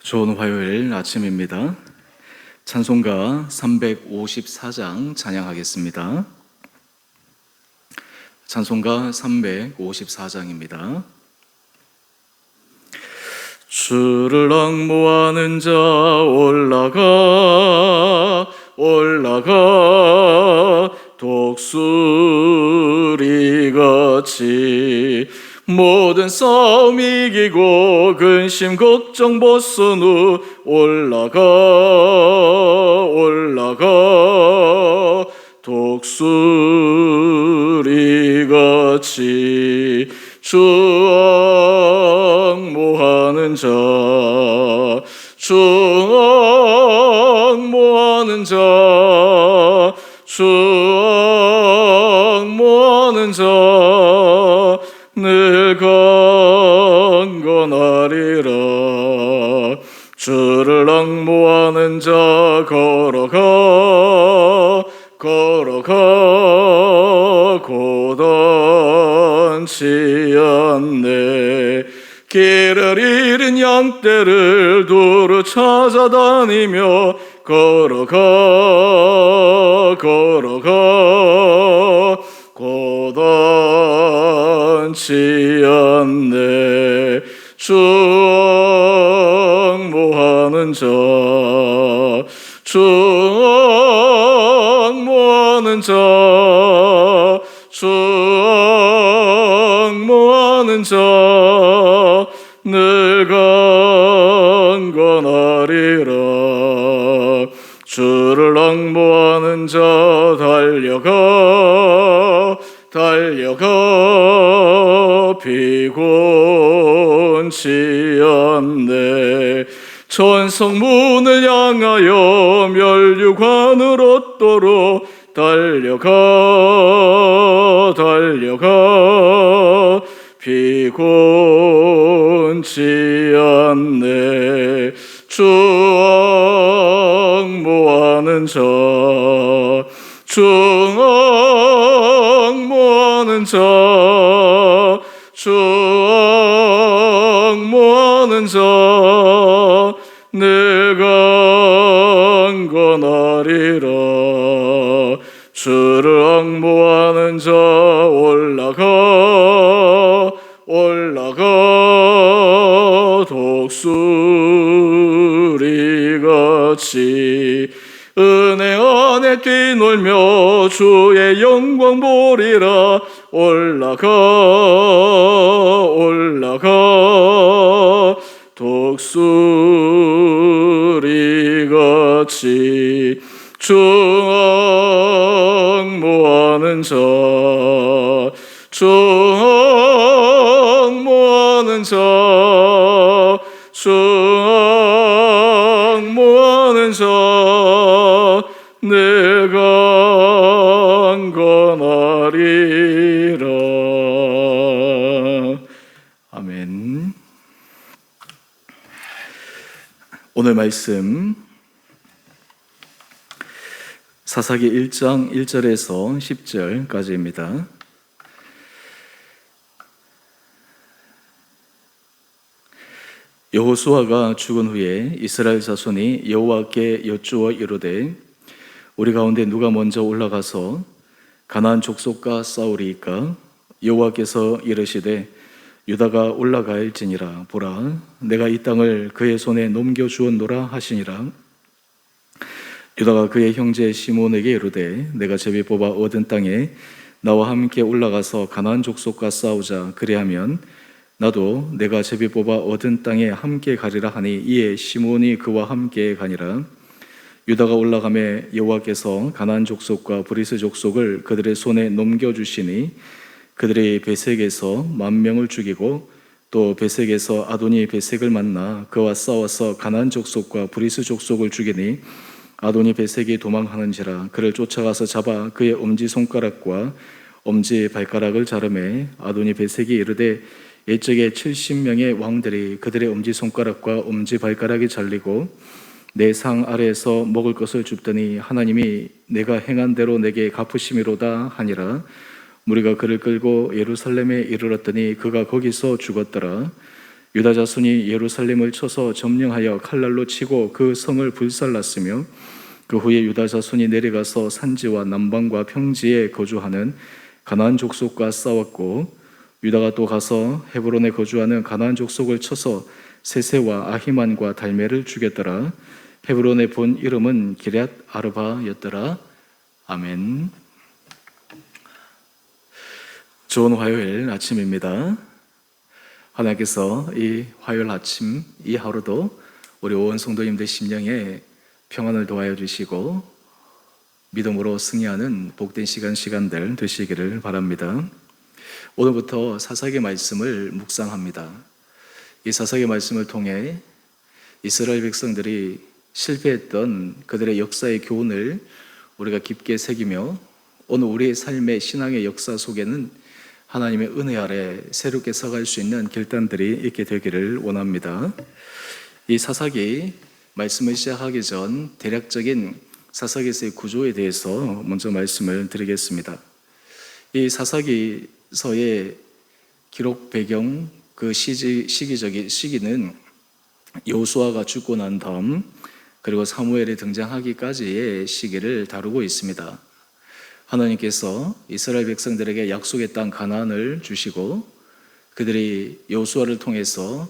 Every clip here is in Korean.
좋은 화요일 아침입니다. 찬송가 354장 찬양하겠습니다. 찬송가 354장입니다. 주를 앙모하는 자 올라가 독수리같이 모든 싸움 이기고 근심 걱정 벗은 후 올라가 독수리같이 주 앙모하는 자 늘 강건하리라. 주를 앙모하는 자 걸어가 고단치 않네. 길을 잃은 양떼를 두루 찾아다니며 걸어가 고단치 않네. 주 앙모하는 자 늘 강건하리라. 주를 앙모하는 자 달려가 피곤치 않네. 천성문을 향하여 멸류관을 얻도록 달려가 피곤치 않네. 주 앙모하는 자 늘 강건하리라. 주를 앙모하는 자 올라가 독수리같이 은혜 안에 뛰놀며 주의 영광 보리라. 올라가 독수리같이 주 앙모하는 자 늘 강건하리라. 아멘. 오늘 말씀 사사기 1장 1절에서 10절까지입니다. 여호수아가 죽은 후에 이스라엘 자손이 여호와께 여쭈어 이르되 우리 가운데 누가 먼저 올라가서 가나안 족속과 싸우리이까? 여호와께서 이르시되 유다가 올라갈지니라. 보라, 내가 이 땅을 그의 손에 넘겨주었노라 하시니라. 유다가 그의 형제 시몬에게 이르되 내가 제비 뽑아 얻은 땅에 나와 함께 올라가서 가나안 족속과 싸우자. 그리하면 나도 내가 제비 뽑아 얻은 땅에 함께 가리라 하니 이에 시몬이 그와 함께 가니라. 유다가 올라가매 여호와께서 가나안 족속과 브리스 족속을 그들의 손에 넘겨주시니 그들이 베색에서 10,000명을 죽이고 또 베색에서 아도니 베색을 만나 그와 싸워서 가나안 족속과 브리스 족속을 죽이니 아도니 베색이 도망하는지라. 그를 쫓아가서 잡아 그의 엄지손가락과 엄지발가락을 자르매 아도니 베색이 이르되 옛적에 70명의 왕들이 그들의 엄지손가락과 엄지발가락이 잘리고 내 상 아래에서 먹을 것을 줍더니 하나님이 내가 행한 대로 내게 갚으심이로다 하니라. 무리가 그를 끌고 예루살렘에 이르렀더니 그가 거기서 죽었더라. 유다 자손이 예루살렘을 쳐서 점령하여 칼날로 치고 그 성을 불살랐으며 그 후에 유다 자손이 내려가서 산지와 남방과 평지에 거주하는 가나안 족속과 싸웠고 유다가 또 가서 헤브론에 거주하는 가나안 족속을 쳐서 세세와 아히만과 달메를 죽였더라. 헤브론의 본 이름은 기럇 아르바였더라. 아멘. 좋은 화요일 아침입니다. 하나님께서 이 화요일 아침 이 하루도 우리 온 성도님들 심령에 평안을 도하여 주시고 믿음으로 승리하는 복된 시간들 되시기를 바랍니다. 오늘부터 사사기 말씀을 묵상합니다. 이 사사기 말씀을 통해 이스라엘 백성들이 실패했던 그들의 역사의 교훈을 우리가 깊게 새기며 오늘 우리의 삶의 신앙의 역사 속에는 하나님의 은혜 아래 새롭게 서갈 수 있는 결단들이 있게 되기를 원합니다. 이 사사기 말씀을 시작하기 전 대략적인 사사기서의 구조에 대해서 먼저 말씀을 드리겠습니다. 이 사사기서의 기록 배경 그 시기는 여호수아가 죽고 난 다음 그리고 사무엘이 등장하기까지의 시기를 다루고 있습니다. 하나님께서 이스라엘 백성들에게 약속의 땅 가나안을 주시고 그들이 여호수아를 통해서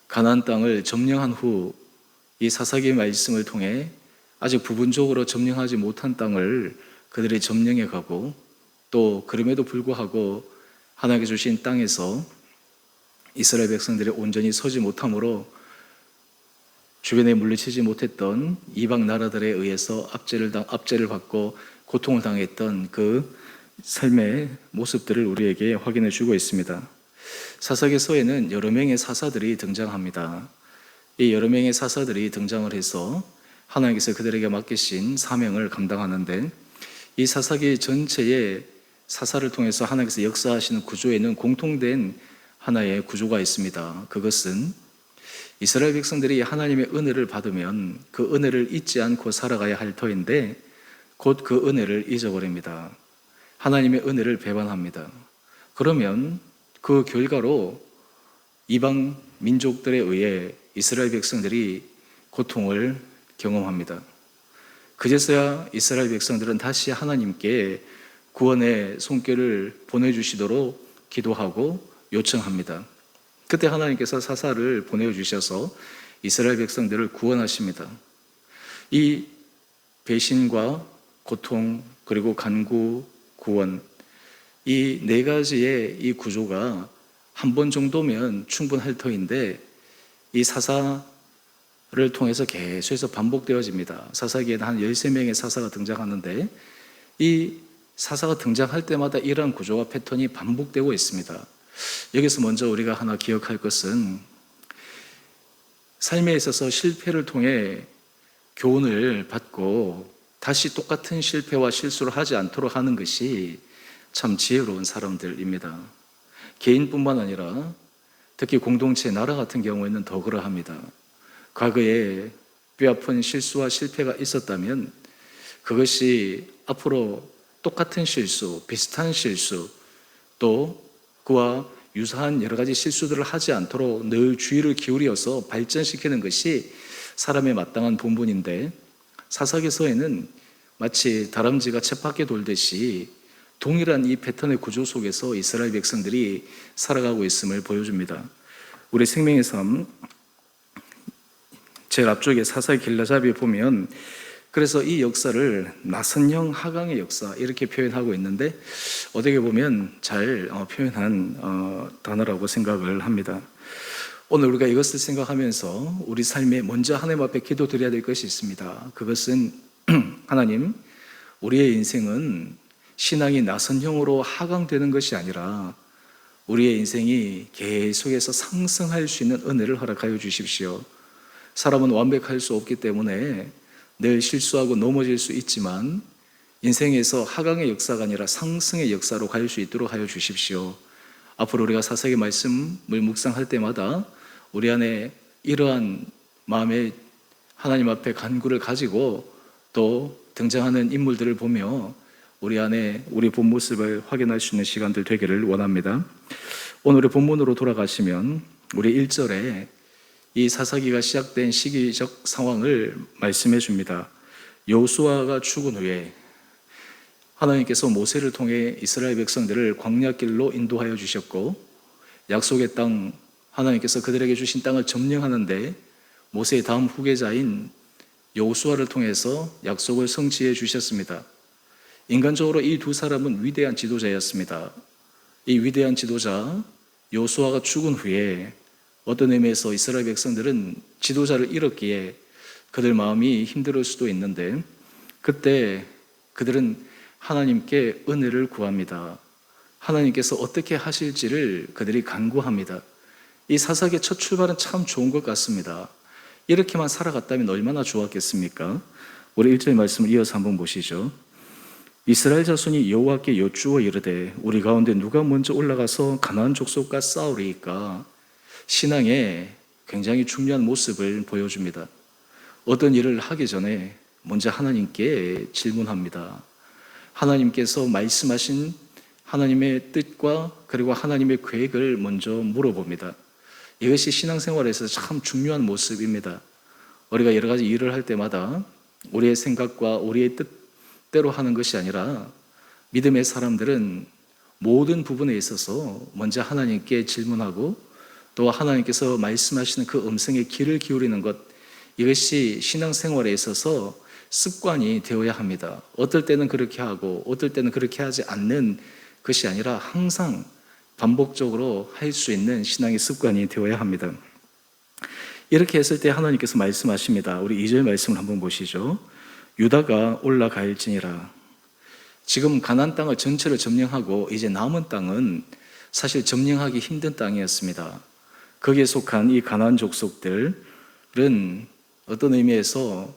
가나안 땅을 점령한 후 이 사사기 말씀을 통해 아직 부분적으로 점령하지 못한 땅을 그들이 점령해 가고 또 그럼에도 불구하고 하나님께 주신 땅에서 이스라엘 백성들이 온전히 서지 못함으로 주변에 물리치지 못했던 이방 나라들에 의해서 압제를 받고 고통을 당했던 그 삶의 모습들을 우리에게 확인해 주고 있습니다. 사사기서에는 여러 명의 사사들이 등장합니다. 이 여러 명의 사사들이 등장을 해서 하나님께서 그들에게 맡기신 사명을 감당하는데 이 사사기 전체의 사사를 통해서 하나님께서 역사하시는 구조에는 공통된 하나의 구조가 있습니다. 그것은 이스라엘 백성들이 하나님의 은혜를 받으면 그 은혜를 잊지 않고 살아가야 할 터인데 곧 그 은혜를 잊어버립니다. 하나님의 은혜를 배반합니다. 그러면 그 결과로 이방 민족들에 의해 이스라엘 백성들이 고통을 경험합니다. 그제서야 이스라엘 백성들은 다시 하나님께 구원의 손길을 보내주시도록 기도하고 요청합니다. 그때 하나님께서 사사를 보내주셔서 이스라엘 백성들을 구원하십니다. 이 배신과 고통 그리고 간구, 구원 이 네 가지의 이 구조가 한 번 정도면 충분할 터인데 이 사사를 통해서 계속해서 반복되어집니다. 사사기에는 한 13명의 사사가 등장하는데 이 사사가 등장할 때마다 이러한 구조와 패턴이 반복되고 있습니다. 여기서 먼저 우리가 하나 기억할 것은 삶에 있어서 실패를 통해 교훈을 받고 다시 똑같은 실패와 실수를 하지 않도록 하는 것이 참 지혜로운 사람들입니다. 개인뿐만 아니라 특히 공동체, 나라 같은 경우에는 더 그러합니다. 과거에 뼈아픈 실수와 실패가 있었다면 그것이 앞으로 똑같은 실수, 비슷한 실수 또 그와 유사한 여러 가지 실수들을 하지 않도록 늘 주의를 기울여서 발전시키는 것이 사람의 마땅한 본분인데 사사기서에는 마치 다람쥐가 쳇바퀴 돌듯이 동일한 이 패턴의 구조 속에서 이스라엘 백성들이 살아가고 있음을 보여줍니다. 우리 생명의 삶 제일 앞쪽에 사사기 길라잡이에 보면 그래서 이 역사를 나선형 하강의 역사 이렇게 표현하고 있는데 어떻게 보면 잘 표현한 단어라고 생각을 합니다. 오늘 우리가 이것을 생각하면서 우리 삶에 먼저 하나님 앞에 기도드려야 될 것이 있습니다. 그것은 하나님, 우리의 인생은 신앙이 나선형으로 하강되는 것이 아니라 우리의 인생이 계속해서 상승할 수 있는 은혜를 허락하여 주십시오. 사람은 완벽할 수 없기 때문에 늘 실수하고 넘어질 수 있지만 인생에서 하강의 역사가 아니라 상승의 역사로 갈 수 있도록 하여 주십시오. 앞으로 우리가 사사기 말씀을 묵상할 때마다 우리 안에 이러한 마음의 하나님 앞에 간구를 가지고 또 등장하는 인물들을 보며 우리 안에 우리 본 모습을 확인할 수 있는 시간들 되기를 원합니다. 오늘의 본문으로 돌아가시면 우리 1절에 이 사사기가 시작된 시기적 상황을 말씀해 줍니다. 여호수아가 죽은 후에 하나님께서 모세를 통해 이스라엘 백성들을 광야길로 인도하여 주셨고, 약속의 땅, 하나님께서 그들에게 주신 땅을 점령하는데 모세의 다음 후계자인 여호수아를 통해서 약속을 성취해 주셨습니다. 인간적으로 이 두 사람은 위대한 지도자였습니다. 이 위대한 지도자 여호수아가 죽은 후에 어떤 의미에서 이스라엘 백성들은 지도자를 잃었기에 그들 마음이 힘들 수도 있는데, 그때 그들은 하나님께 은혜를 구합니다. 하나님께서 어떻게 하실지를 그들이 간구합니다. 이 사사기의 첫 출발은 참 좋은 것 같습니다. 이렇게만 살아갔다면 얼마나 좋았겠습니까? 우리 1절 말씀을 이어서 한번 보시죠. 이스라엘 자손이 여호와께 여쭈어 이르되 우리 가운데 누가 먼저 올라가서 가나안 족속과 싸우리이까? 신앙의 굉장히 중요한 모습을 보여줍니다. 어떤 일을 하기 전에 먼저 하나님께 질문합니다. 하나님께서 말씀하신 하나님의 뜻과 그리고 하나님의 계획을 먼저 물어봅니다. 이것이 신앙생활에서 참 중요한 모습입니다. 우리가 여러 가지 일을 할 때마다 우리의 생각과 우리의 뜻대로 하는 것이 아니라 믿음의 사람들은 모든 부분에 있어서 먼저 하나님께 질문하고 또 하나님께서 말씀하시는 그 음성에 귀를 기울이는 것, 이것이 신앙생활에 있어서 습관이 되어야 합니다. 어떨 때는 그렇게 하고 어떨 때는 그렇게 하지 않는 것이 아니라 항상 반복적으로 할 수 있는 신앙의 습관이 되어야 합니다. 이렇게 했을 때 하나님께서 말씀하십니다. 우리 2절 말씀을 한번 보시죠. 유다가 올라갈지니라. 지금 가나안 땅을 전체를 점령하고 이제 남은 땅은 사실 점령하기 힘든 땅이었습니다. 거기에 속한 이 가나안 족속들은 어떤 의미에서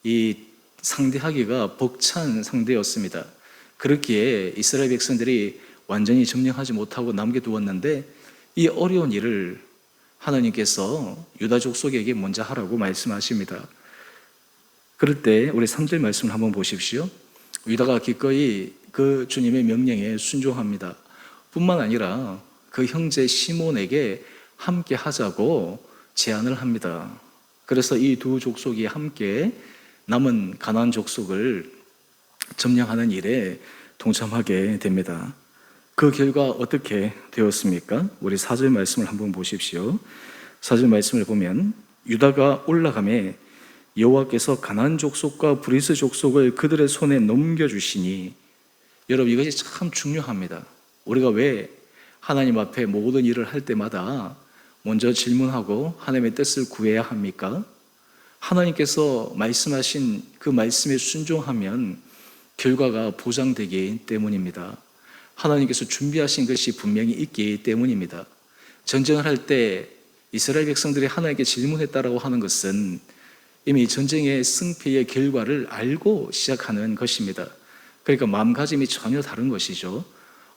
이 상대하기가 벅찬 상대였습니다. 그렇기에 이스라엘 백성들이 완전히 점령하지 못하고 남겨두었는데 이 어려운 일을 하나님께서 유다 족속에게 먼저 하라고 말씀하십니다. 그럴 때 우리 3절 말씀을 한번 보십시오. 유다가 기꺼이 그 주님의 명령에 순종합니다. 뿐만 아니라 그 형제 시몬에게 함께 하자고 제안을 합니다. 그래서 이 두 족속이 함께 남은 가나안 족속을 점령하는 일에 동참하게 됩니다. 그 결과 어떻게 되었습니까? 우리 4절 말씀을 한번 보십시오. 4절 말씀을 보면 유다가 올라가매 여호와께서 가나안 족속과 브리스 족속을 그들의 손에 넘겨주시니. 여러분, 이것이 참 중요합니다. 우리가 왜 하나님 앞에 모든 일을 할 때마다 먼저 질문하고 하나님의 뜻을 구해야 합니까? 하나님께서 말씀하신 그 말씀에 순종하면 결과가 보장되기 때문입니다. 하나님께서 준비하신 것이 분명히 있기 때문입니다. 전쟁을 할 때 이스라엘 백성들이 하나님께 질문했다라고 하는 것은 이미 전쟁의 승패의 결과를 알고 시작하는 것입니다. 그러니까 마음가짐이 전혀 다른 것이죠.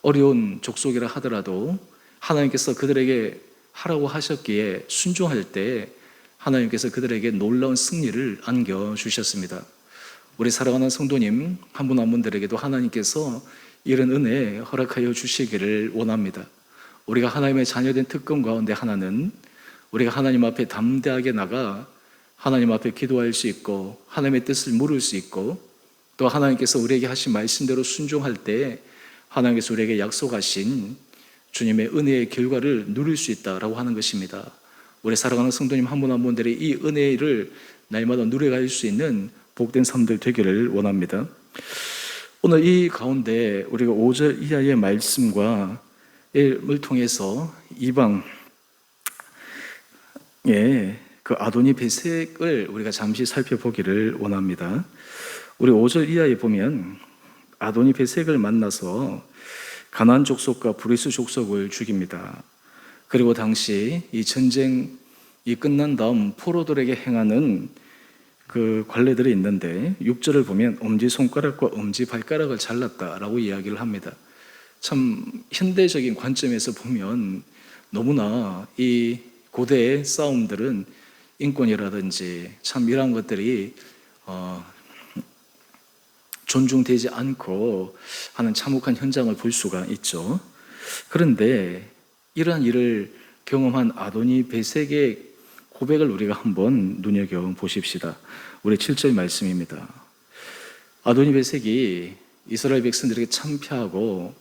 어려운 족속이라 하더라도 하나님께서 그들에게 하라고 하셨기에 순종할 때 하나님께서 그들에게 놀라운 승리를 안겨주셨습니다. 우리 사랑하는 성도님 한 분 한 분들에게도 하나님께서 이런 은혜 허락하여 주시기를 원합니다. 우리가 하나님의 자녀된 특권 가운데 하나는 우리가 하나님 앞에 담대하게 나가 하나님 앞에 기도할 수 있고 하나님의 뜻을 물을 수 있고 또 하나님께서 우리에게 하신 말씀대로 순종할 때 하나님께서 우리에게 약속하신 주님의 은혜의 결과를 누릴 수 있다라고 하는 것입니다. 우리 사랑하는 성도님 한 분 한 분들이 이 은혜를 날마다 누려갈 수 있는 복된 삶들 되기를 원합니다. 오늘 이 가운데 우리가 5절 이하의 말씀과 을 통해서 이방의 그 아도니 베섹을 우리가 잠시 살펴보기를 원합니다. 우리 5절 이하에 보면 아도니 베섹을 만나서 가나안 족속과 브리스 족속을 죽입니다. 그리고 당시 이 전쟁이 끝난 다음 포로들에게 행하는 그 관례들이 있는데 6절을 보면 엄지손가락과 엄지발가락을 잘랐다라고 이야기를 합니다. 참 현대적인 관점에서 보면 너무나 이 고대의 싸움들은 인권이라든지 참 이런 것들이 존중되지 않고 하는 참혹한 현장을 볼 수가 있죠. 그런데 이러한 일을 경험한 아도니 베색의 고백을 우리가 한번 눈여겨보십시다. 우리 7절 말씀입니다. 아도니 베색이 이스라엘 백성들에게 참패하고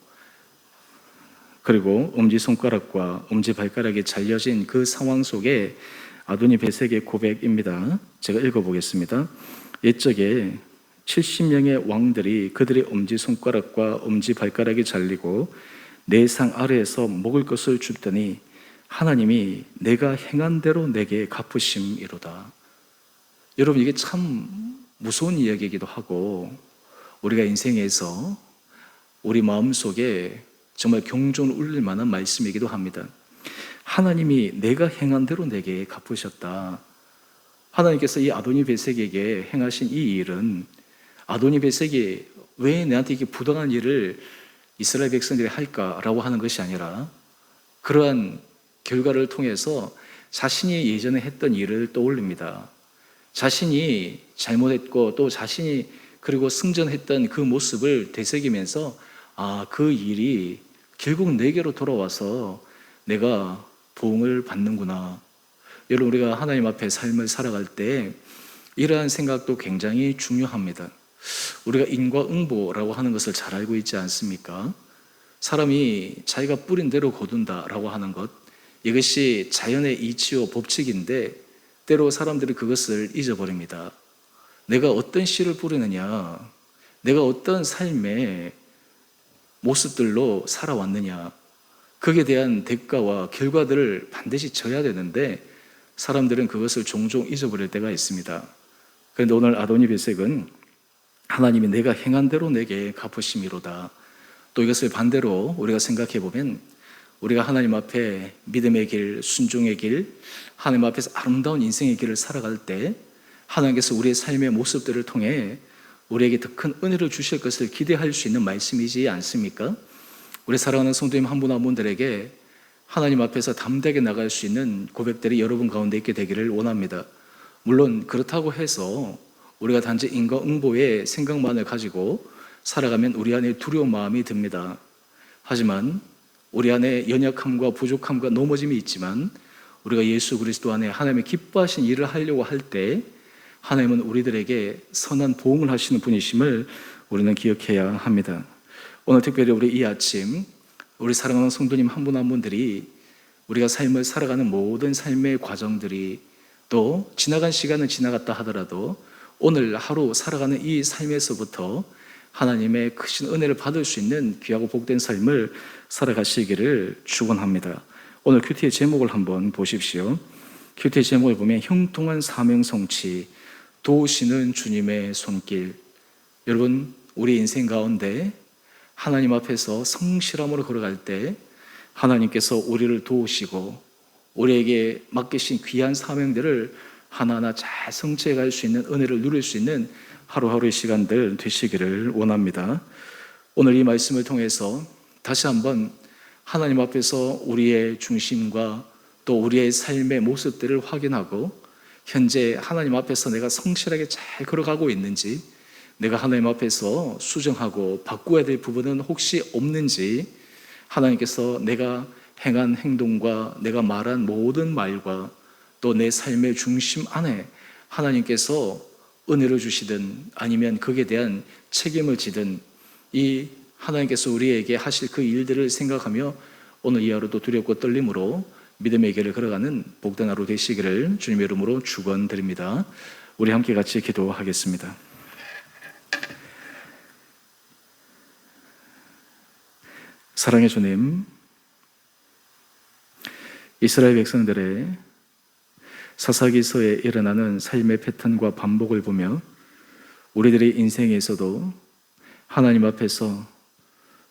그리고 엄지손가락과 엄지발가락이 잘려진 그 상황 속에 아도니 베색의 고백입니다. 제가 읽어보겠습니다. 옛적에 70명의 왕들이 그들의 엄지손가락과 엄지발가락이 잘리고 내 상 아래에서 먹을 것을 줍더니 하나님이 내가 행한 대로 내게 갚으심이로다. 여러분, 이게 참 무서운 이야기이기도 하고 우리가 인생에서 우리 마음속에 정말 경종을 울릴 만한 말씀이기도 합니다. 하나님이 내가 행한 대로 내게 갚으셨다. 하나님께서 이 아도니 베색에게 행하신 이 일은 아도니 베색이 왜 내한테 이렇게 부당한 일을 이스라엘 백성들이 할까라고 하는 것이 아니라 그러한 결과를 통해서 자신이 예전에 했던 일을 떠올립니다. 자신이 잘못했고 또 자신이 그리고 승전했던 그 모습을 되새기면서 그 일이 결국 내게로 돌아와서 내가 보응을 받는구나. 여러분, 우리가 하나님 앞에 삶을 살아갈 때 이러한 생각도 굉장히 중요합니다. 우리가 인과응보라고 하는 것을 잘 알고 있지 않습니까? 사람이 자기가 뿌린 대로 거둔다라고 하는 것, 이것이 자연의 이치요 법칙인데 때로 사람들이 그것을 잊어버립니다. 내가 어떤 씨를 뿌리느냐, 내가 어떤 삶의 모습들로 살아왔느냐, 거기에 대한 대가와 결과들을 반드시 져야 되는데 사람들은 그것을 종종 잊어버릴 때가 있습니다. 그런데 오늘 아도니 베색은 하나님이 내가 행한 대로 내게 갚으심이로다. 또 이것을 반대로 우리가 생각해 보면 우리가 하나님 앞에 믿음의 길, 순종의 길, 하나님 앞에서 아름다운 인생의 길을 살아갈 때 하나님께서 우리의 삶의 모습들을 통해 우리에게 더 큰 은혜를 주실 것을 기대할 수 있는 말씀이지 않습니까? 우리 사랑하는 성도님 한 분 한 분들에게 하나님 앞에서 담대하게 나갈 수 있는 고백들이 여러분 가운데 있게 되기를 원합니다. 물론 그렇다고 해서 우리가 단지 인과응보의 생각만을 가지고 살아가면 우리 안에 두려운 마음이 듭니다. 하지만 우리 안에 연약함과 부족함과 넘어짐이 있지만 우리가 예수 그리스도 안에 하나님의 기뻐하신 일을 하려고 할 때 하나님은 우리들에게 선한 보응을 하시는 분이심을 우리는 기억해야 합니다. 오늘 특별히 우리 이 아침 우리 사랑하는 성도님 한 분 한 분들이 우리가 삶을 살아가는 모든 삶의 과정들이 또 지나간 시간은 지나갔다 하더라도 오늘 하루 살아가는 이 삶에서부터 하나님의 크신 은혜를 받을 수 있는 귀하고 복된 삶을 살아가시기를 축원합니다. 오늘 큐티의 제목을 한번 보십시오. 큐티의 제목을 보면 형통한 사명 성취, 도우시는 주님의 손길. 여러분, 우리 인생 가운데 하나님 앞에서 성실함으로 걸어갈 때 하나님께서 우리를 도우시고 우리에게 맡기신 귀한 사명들을 하나하나 잘 성취해 갈 수 있는 은혜를 누릴 수 있는 하루하루의 시간들 되시기를 원합니다. 오늘 이 말씀을 통해서 다시 한번 하나님 앞에서 우리의 중심과 또 우리의 삶의 모습들을 확인하고 현재 하나님 앞에서 내가 성실하게 잘 걸어가고 있는지, 내가 하나님 앞에서 수정하고 바꾸어야 될 부분은 혹시 없는지, 하나님께서 내가 행한 행동과 내가 말한 모든 말과 또 내 삶의 중심 안에 하나님께서 은혜를 주시든 아니면 거기에 대한 책임을 지든 이 하나님께서 우리에게 하실 그 일들을 생각하며 오늘 이 하루도 두렵고 떨림으로 믿음의 길을 걸어가는 복된 하루 되시기를 주님의 이름으로 축원드립니다. 우리 함께 같이 기도하겠습니다. 사랑의 주님, 이스라엘 백성들의 사사기서에 일어나는 삶의 패턴과 반복을 보며 우리들의 인생에서도 하나님 앞에서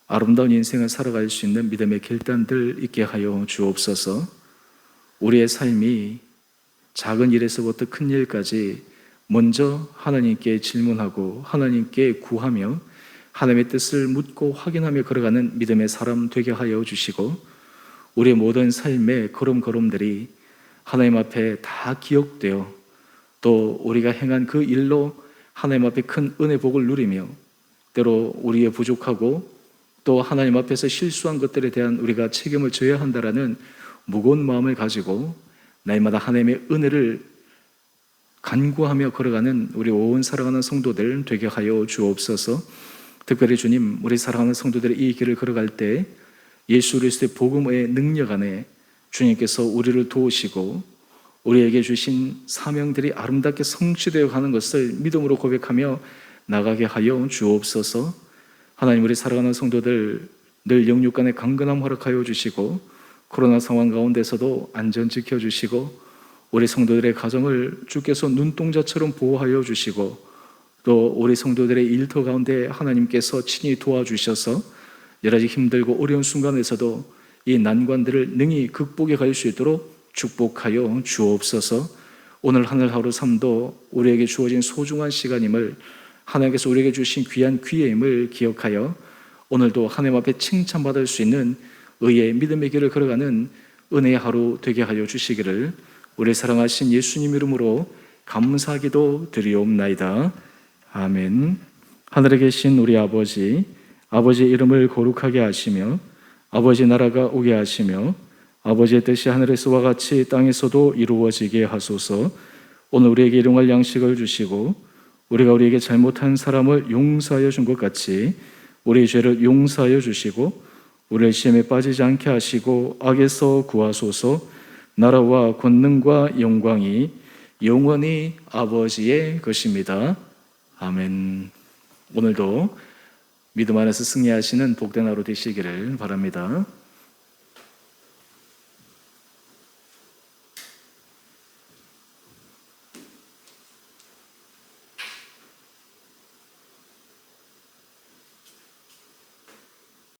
아름다운 인생을 살아갈 수 있는 믿음의 결단들 있게 하여 주옵소서. 우리의 삶이 작은 일에서부터 큰 일까지 먼저 하나님께 질문하고 하나님께 구하며 하나님의 뜻을 묻고 확인하며 걸어가는 믿음의 사람 되게 하여 주시고 우리의 모든 삶의 걸음걸음들이 하나님 앞에 다 기억되어 또 우리가 행한 그 일로 하나님 앞에 큰 은혜 복을 누리며 때로 우리의 부족하고 또 하나님 앞에서 실수한 것들에 대한 우리가 책임을 져야 한다라는 무거운 마음을 가지고 날마다 하나님의 은혜를 간구하며 걸어가는 우리 온 사랑하는 성도들 되게 하여 주옵소서. 특별히 주님, 우리 사랑하는 성도들의 이 길을 걸어갈 때 예수 그리스도의 복음의 능력 안에 주님께서 우리를 도우시고 우리에게 주신 사명들이 아름답게 성취되어 가는 것을 믿음으로 고백하며 나가게 하여 주옵소서. 하나님, 우리 사랑하는 성도들 늘 영육 간의 강건함 허락하여 주시고 코로나 상황 가운데서도 안전 지켜주시고 우리 성도들의 가정을 주께서 눈동자처럼 보호하여 주시고 또 우리 성도들의 일터 가운데 하나님께서 친히 도와주셔서 여러 가지 힘들고 어려운 순간에서도 이 난관들을 능히 극복해 갈 수 있도록 축복하여 주옵소서. 오늘 하늘 삶도 우리에게 주어진 소중한 시간임을, 하나님께서 우리에게 주신 귀한 기회임을 기억하여 오늘도 하나님 앞에 칭찬받을 수 있는 의의 믿음의 길을 걸어가는 은혜의 하루 되게 하여 주시기를 우리 사랑하신 예수님 이름으로 감사기도 드리옵나이다. 아멘. 하늘에 계신 우리 아버지, 아버지의 이름을 거룩하게 하시며 아버지 나라가 오게 하시며 아버지의 뜻이 하늘에서와 같이 땅에서도 이루어지게 하소서. 오늘 우리에게 일용할 양식을 주시고 우리가 우리에게 잘못한 사람을 용서하여 준 것 같이 우리의 죄를 용서하여 주시고 우리를 시험에 빠지지 않게 하시고 악에서 구하소서. 나라와 권능과 영광이 영원히 아버지의 것입니다. 아멘. 오늘도 믿음 안에서 승리하시는 복된 하루 되시기를 바랍니다.